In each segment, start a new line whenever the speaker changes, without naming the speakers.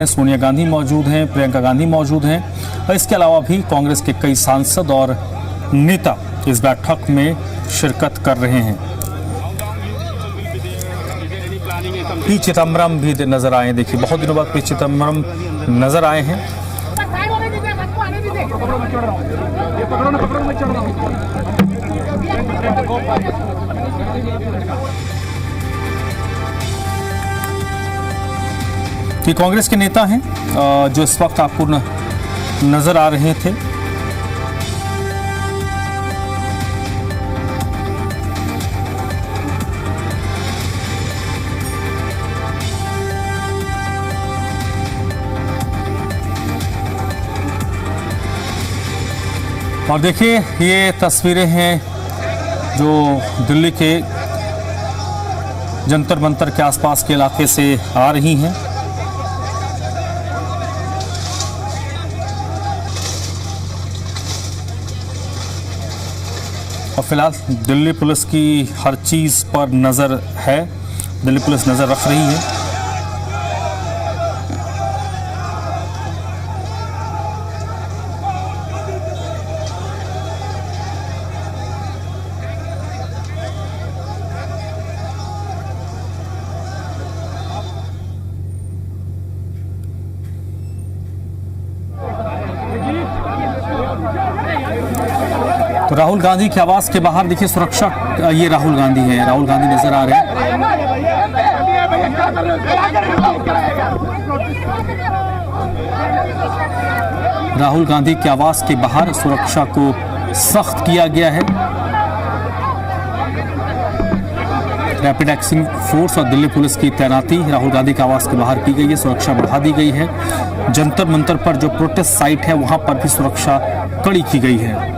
सोनिया गांधी मौजूद हैं, प्रियंका गांधी मौजूद हैं और इसके अलावा भी कांग्रेस के कई सांसद और नेता इस बैठक में शिरकत कर रहे हैं। पी चिदम्बरम भी नजर आए। देखिए, बहुत दिनों बाद पी चिदम्बरम नजर आए हैं। ये कांग्रेस के नेता हैं जो इस वक्त आपको नजर आ रहे थे। और देखिए, ये तस्वीरें हैं जो दिल्ली के जंतर मंतर के आसपास के इलाके से आ रही हैं। और फिलहाल दिल्ली पुलिस की हर चीज़ पर नज़र है, दिल्ली पुलिस नज़र रख रही है। तो राहुल गांधी के आवास के बाहर देखिए सुरक्षा, ये राहुल गांधी है, राहुल गांधी नजर आ रहे हैं। राहुल गांधी के आवास के बाहर सुरक्षा को सख्त किया गया है। रैपिड एक्शन फोर्स और दिल्ली पुलिस की तैनाती राहुल गांधी के आवास के बाहर की गई है। सुरक्षा बढ़ा दी गई है। जंतर मंतर पर जो प्रोटेस्ट साइट है वहां पर भी सुरक्षा कड़ी की गई है।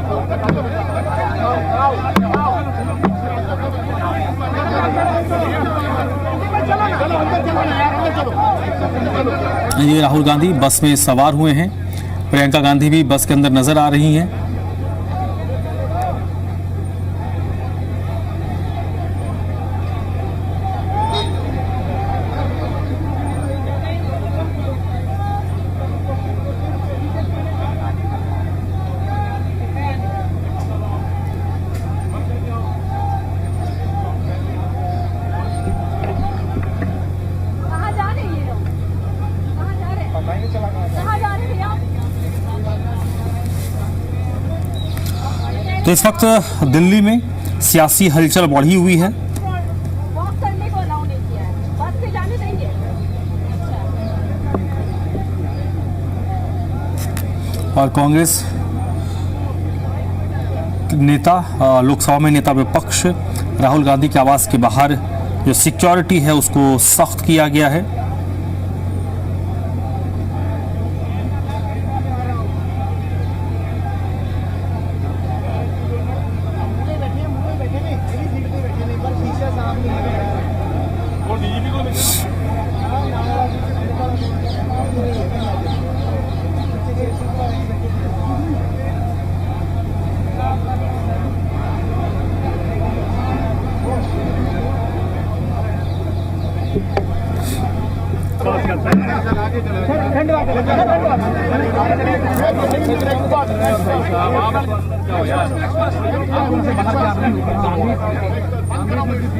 ये राहुल गांधी बस में सवार हुए हैं। प्रियंका गांधी भी बस के अंदर नजर आ रही हैं। तो इस वक्त दिल्ली में सियासी हलचल बढ़ी हुई है। और कांग्रेस नेता, लोकसभा में नेता विपक्ष राहुल गांधी के आवास के बाहर जो सिक्योरिटी है उसको सख्त किया गया है।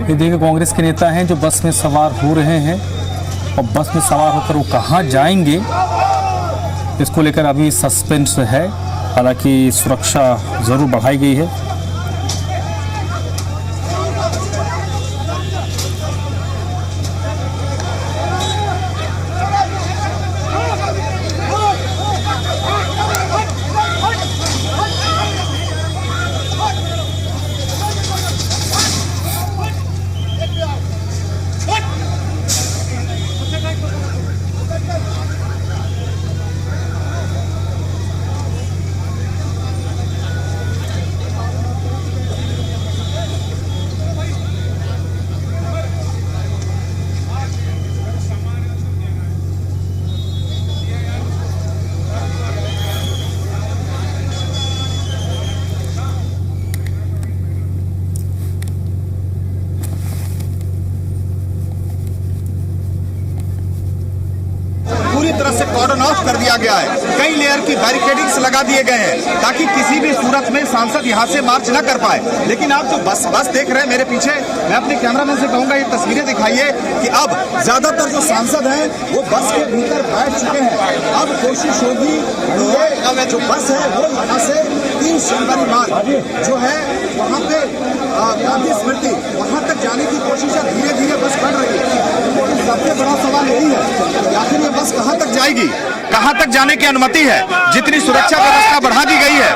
ये देखिए, कांग्रेस के नेता हैं जो बस में सवार हो रहे हैं और बस में सवार होकर वो कहां जाएंगे इसको लेकर अभी सस्पेंस है। हालांकि सुरक्षा जरूर बढ़ाई गई है।
से कॉर्डन ऑफ कर दिया गया है। कई लेयर की बैरिकेडिंग्स लगा दिए गए हैं ताकि किसी भी सूरत में सांसद यहाँ से मार्च न कर पाए। लेकिन आप जो बस देख रहे हैं मेरे पीछे, मैं अपने कैमरामैन से कहूंगा ये तस्वीरें दिखाइए कि अब ज्यादातर जो सांसद हैं वो बस के भीतर बैठ चुके हैं। अब कोशिश होगी ये जो बस है वो यहाँ से 30 जनवरी मार्च जो है वहाँ पे गांधी स्मृति वहाँ तक जाने की कोशिश है। धीरे धीरे बस बढ़ रही है। सबसे बड़ा सवाल यही है कि आखिर ये बस कहाँ तक जाएगी, कहाँ तक जाने की अनुमति है। जितनी सुरक्षा व्यवस्था बढ़ा दी गई है,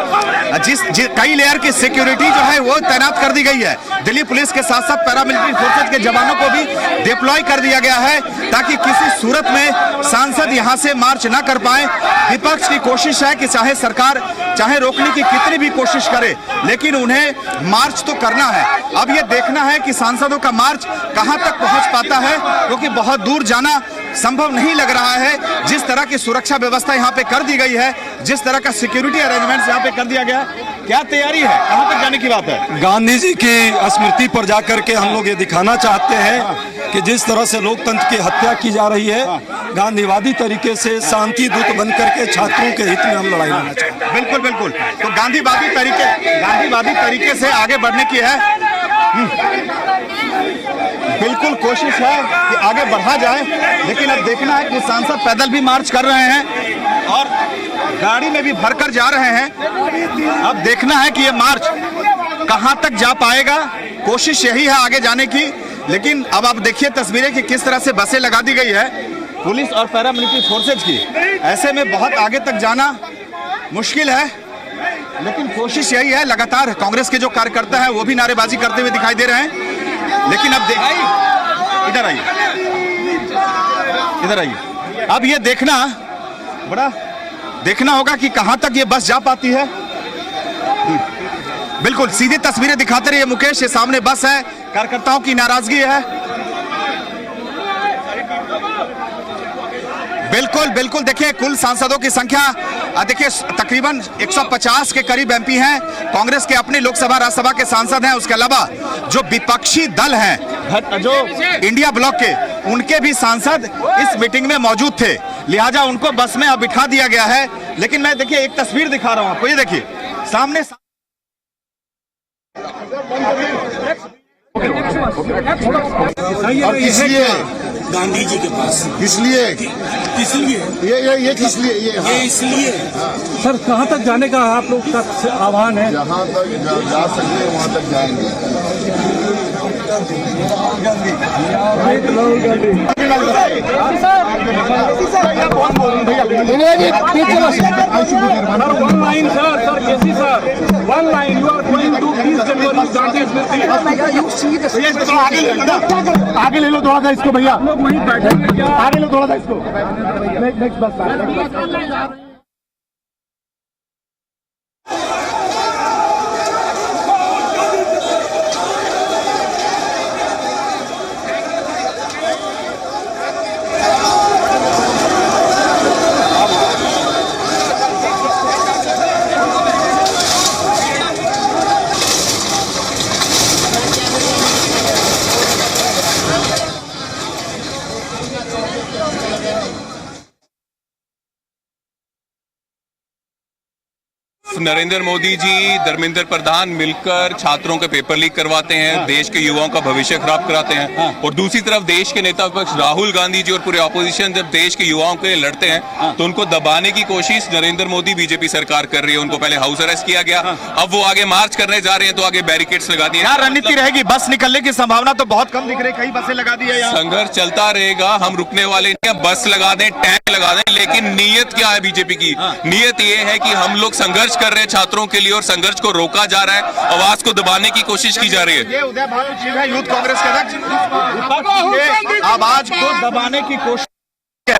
कई लेयर की सिक्योरिटी जो है वो तैनात कर दी गई है। दिल्ली पुलिस के साथ साथ पैरामिलिट्री फोर्सेज के जवानों को भी डिप्लॉय कर दिया गया है ताकि किसी सूरत में सांसद यहां से मार्च ना कर पाए। विपक्ष की कोशिश है कि चाहे सरकार चाहे रोकने की कितनी भी कोशिश करे, लेकिन उन्हें मार्च तो करना है। अब ये देखना है कि सांसदों का मार्च कहां तक पहुंच पाता है, क्योंकि बहुत दूर जाना संभव नहीं लग रहा है। जिस तरह की सुरक्षा व्यवस्था यहाँ पे कर दी गई है, जिस तरह का सिक्योरिटी अरेंजमेंट यहाँ पे कर दिया गया, क्या तैयारी है, कहां तक जाने की बात है?
गांधी जी की स्मृति पर जाकर के हम लोग ये दिखाना चाहते हैं कि जिस तरह से लोकतंत्र की हत्या की जा रही है, गांधीवादी तरीके से शांति दूत बन करके छात्रों के हित में हम लड़ाई लड़ना चाहते हैं।
बिल्कुल बिल्कुल, तो गांधीवादी तरीके से आगे बढ़ने की है बिल्कुल कोशिश है कि आगे बढ़ा जाए। लेकिन अब देखना है कि सांसद पैदल भी मार्च कर रहे हैं और गाड़ी में भी भरकर जा रहे हैं। अब देखना है कि ये मार्च कहां तक जा पाएगा। कोशिश यही है आगे जाने की। लेकिन अब आप देखिए तस्वीरें कि किस तरह से बसें लगा दी गई है पुलिस और पैरामिलिट्री फोर्सेज की। ऐसे में बहुत आगे तक जाना मुश्किल है, लेकिन कोशिश यही है। लगातार कांग्रेस के जो कार्यकर्ता हैं वो भी नारेबाजी करते हुए दिखाई दे रहे हैं। लेकिन अब इधर आइए, अब ये देखना होगा कि कहां तक ये बस जा पाती है। बिल्कुल सीधी तस्वीरें दिखाते रहिए मुकेश। ये सामने बस है, कार्यकर्ताओं की नाराजगी है। बिल्कुल देखिए कुल सांसदों की संख्या देखिए तकरीबन 150 के करीब एमपी हैं। कांग्रेस के अपने लोकसभा राज्यसभा के सांसद हैं। उसके अलावा जो विपक्षी दल हैं जो इंडिया ब्लॉक के, उनके भी सांसद इस मीटिंग में मौजूद थे, लिहाजा उनको बस में अब बिठा दिया गया है। लेकिन मैं देखिए एक तस्वीर दिखा रहा हूं आपको, ये देखिए सामने
और इसलिए गांधी जी के पास इसलिए ये किस लिए ये इसलिए
सर कहाँ तक जाने का आप लोग का आह्वान है?
जहाँ तक जा सकते हैं वहाँ तक जाएंगे।
One line sir KC sir, one line you are going to 30 January Gandhi Smriti.
आगे ले लो थोड़ा सा इसको भैया,
लोग वहीं बैठे
आगे लो थोड़ा सा इसको। नेक्स्ट बस
नरेंद्र मोदी जी, धर्मेंद्र प्रधान मिलकर छात्रों के पेपर लीक करवाते हैं, देश के युवाओं का भविष्य खराब कराते हैं। और दूसरी तरफ देश के नेता विपक्ष राहुल गांधी जी और पूरे ऑपोजिशन जब देश के युवाओं के लिए लड़ते हैं तो उनको दबाने की कोशिश नरेंद्र मोदी बीजेपी सरकार कर रही है। उनको पहले हाउस अरेस्ट किया गया, अब वो आगे मार्च करने जा रहे हैं तो आगे बैरिकेड्स लगा दिए।
क्या रणनीति रहेगी? बस निकलने की संभावना तो बहुत कम दिख रही है, कई बसें लगा दी है।
संघर्ष चलता रहेगा, हम रुकने वाले नहीं हैं। बस लगा दें, टैंक लगा दें, लेकिन नीयत क्या है बीजेपी की? नीयत ये है कि हम लोग संघर्ष कर रहे हैं छात्रों के लिए और संघर्ष को रोका जा रहा है, आवाज को दबाने की कोशिश की जा रही है।
ये उदय भानु जी है, यूथ कांग्रेस के अध्यक्ष, विपक्ष के आवाज को दबाने की कोशिश कर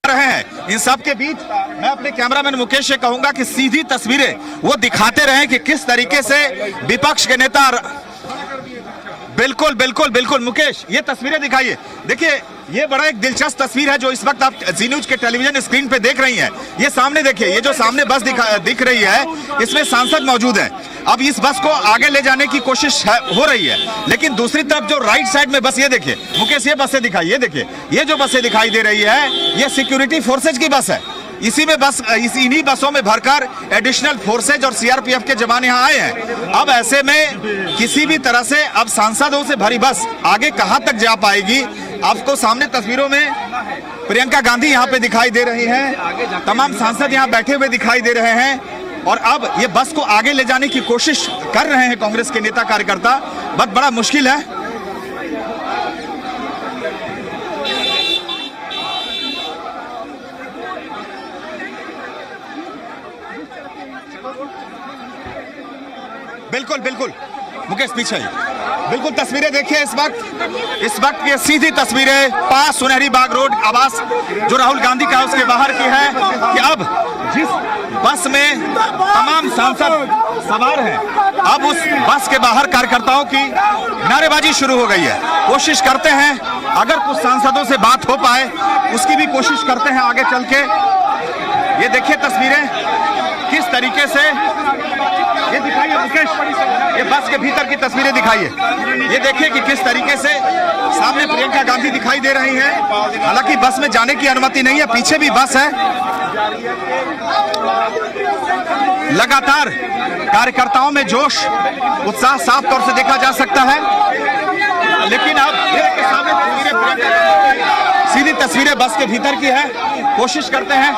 रहे हैं। इन सब के बीच मैं अपने कैमरामैन मुकेश से कहूंगा कि सीधी तस्वीरें वो दिखाते रहे कि किस तरीके से विपक्ष के नेता बिल्कुल बिल्कुल बिल्कुल मुकेश, ये तस्वीरें दिखाइए। देखिए, ये बड़ा एक दिलचस्प तस्वीर है जो इस वक्त आप जी न्यूज के टेलीविजन स्क्रीन पे देख रही हैं। ये सामने देखिए, ये जो सामने बस दिख रही है, इसमें सांसद मौजूद है। अब इस बस को आगे ले जाने की कोशिश हो रही है, लेकिन दूसरी तरफ जो राइट साइड में बस, ये देखिए मुकेश, ये बसें दिखाई, ये देखिए, ये जो बसें दिखाई दे रही है, ये सिक्योरिटी फोर्सेज की बस है। इसी में बस इन्हीं बसों में भरकर एडिशनल फोर्सेज और सीआरपीएफ के जवान यहाँ आए हैं। अब ऐसे में किसी भी तरह से अब सांसदों से भरी बस आगे कहां तक जा पाएगी? आपको सामने तस्वीरों में प्रियंका गांधी यहाँ पे दिखाई दे रही हैं, तमाम सांसद यहाँ बैठे हुए दिखाई दे रहे हैं, और अब ये बस को आगे ले जाने की कोशिश कर रहे हैं कांग्रेस के नेता कार्यकर्ता। बट बड़ा मुश्किल है। बिल्कुल बिल्कुल मुकेश, पीछे बिल्कुल तस्वीरें देखिए। इस वक्त ये सीधी तस्वीरें पास सुनहरी बाग रोड आवास जो राहुल गांधी का उसके बाहर की है कि अब जिस बस में तमाम सांसद सवार हैं, अब उस बस के बाहर कार्यकर्ताओं की नारेबाजी शुरू हो गई है। कोशिश करते हैं अगर कुछ सांसदों से बात हो पाए, उसकी भी कोशिश करते हैं आगे चल के। ये देखिए तस्वीरें किस तरीके से, ये दिखाइए मुकेश, ये बस के भीतर की तस्वीरें दिखाइए। ये देखिए कि किस तरीके से सामने प्रियंका गांधी दिखाई दे रही हैं। हालांकि बस में जाने की अनुमति नहीं है, पीछे भी बस है। लगातार कार्यकर्ताओं में जोश, उत्साह साफ तौर से देखा जा सकता है। लेकिन अब मेरे सामने तस्वीरें, सीधी तस्वीरें बस के भीतर की है। कोशिश करते हैं।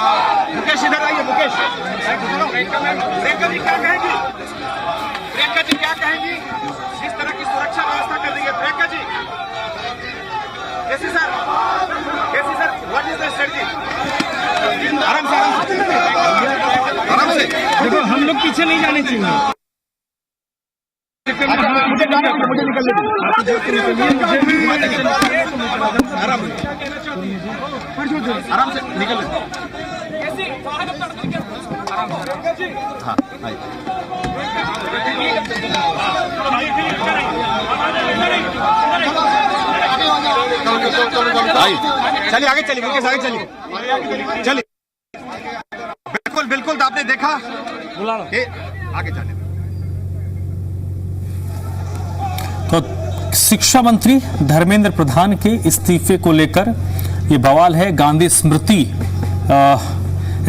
मुकेश इधर आइए, मुकेश। प्रियंका जी क्या कहेंगी? प्रियंका जी क्या कहेंगी? किस तरह की सुरक्षा व्यवस्था कर रही है Priyanka ji? KC sir, what is the strategy? आराम से, आराम से।
देखो, हम लोग पीछे नहीं जाने चाहिए।
मुझे जाना है, मुझे निकलने आराम से निकल। हाँ, चलिए आगे चलिए मुकेश, आगे चलिए, चलिए। बिल्कुल बिल्कुल, तो आपने देखा कि आगे जाने।
तो शिक्षा मंत्री धर्मेंद्र प्रधान के इस्तीफे को लेकर ये बवाल है। गांधी स्मृति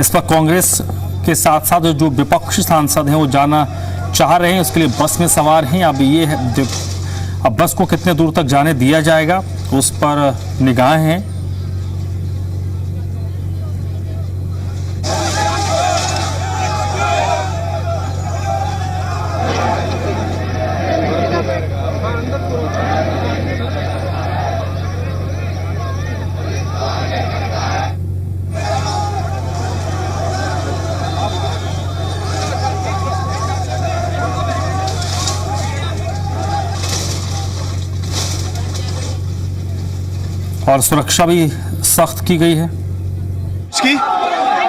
इस पर कांग्रेस के साथ साथ जो विपक्षी सांसद हैं वो जाना चाह रहे हैं, उसके लिए बस में सवार हैं। अब ये है, अब बस को कितने दूर तक जाने दिया जाएगा उस पर निगाहें हैं। और सुरक्षा भी सख्त की गई है।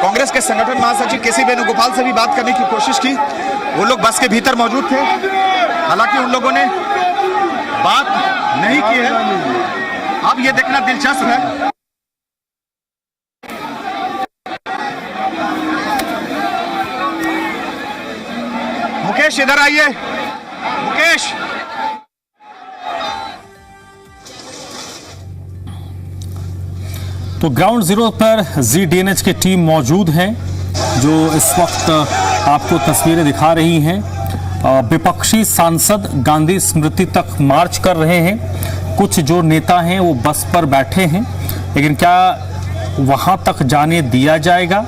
कांग्रेस के संगठन महासचिव केसी वेणुगोपाल से भी बात करने की कोशिश की। वो लोग बस के भीतर मौजूद थे, हालांकि उन लोगों ने बात नहीं की है। अब ये देखना दिलचस्प है। मुकेश इधर आइए, मुकेश।
तो ग्राउंड जीरो पर जीडीएनएच की टीम मौजूद है जो इस वक्त आपको तस्वीरें दिखा रही हैं। विपक्षी सांसद गांधी स्मृति तक मार्च कर रहे हैं। कुछ जो नेता हैं वो बस पर बैठे हैं, लेकिन क्या वहां तक जाने दिया जाएगा?